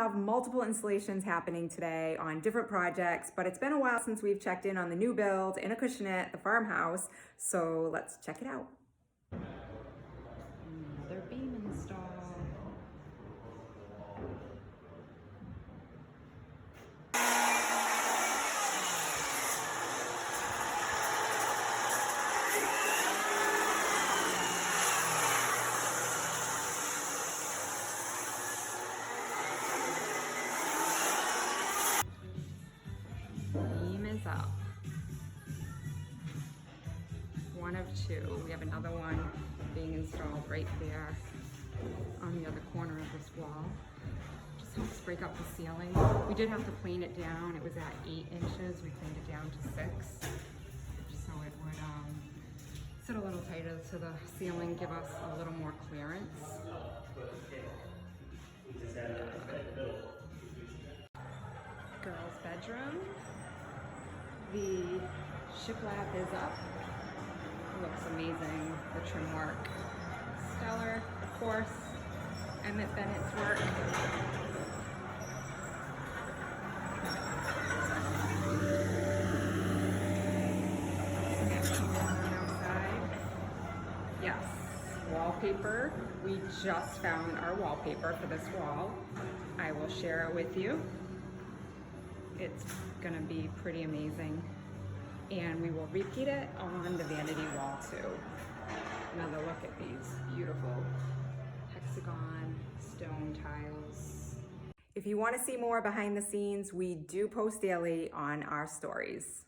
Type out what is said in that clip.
have multiple installations happening today on different projects, but it's been a while since we've checked in on the new build in Acushnet, the farmhouse, so let's check it out. Another beam install. Beam is up. One of two. We have another one being installed right there on the other corner of this wall. Just helps break up the ceiling. We did have to plane it down. It was at 8 inches. We planed it down to 6, so it would sit a little tighter to the ceiling, give us a little more clearance. Girls' bedroom. The shiplap is up. It looks amazing. The trim work, stellar, of course. Emmett Bennett's work. Outside. Yes, wallpaper. We just found our wallpaper for this wall. I will share it with you. It's gonna be pretty amazing. And we will repeat it on the vanity wall too. Another look at these beautiful hexagon stone tiles. If you want to see more behind the scenes, we do post daily on our stories.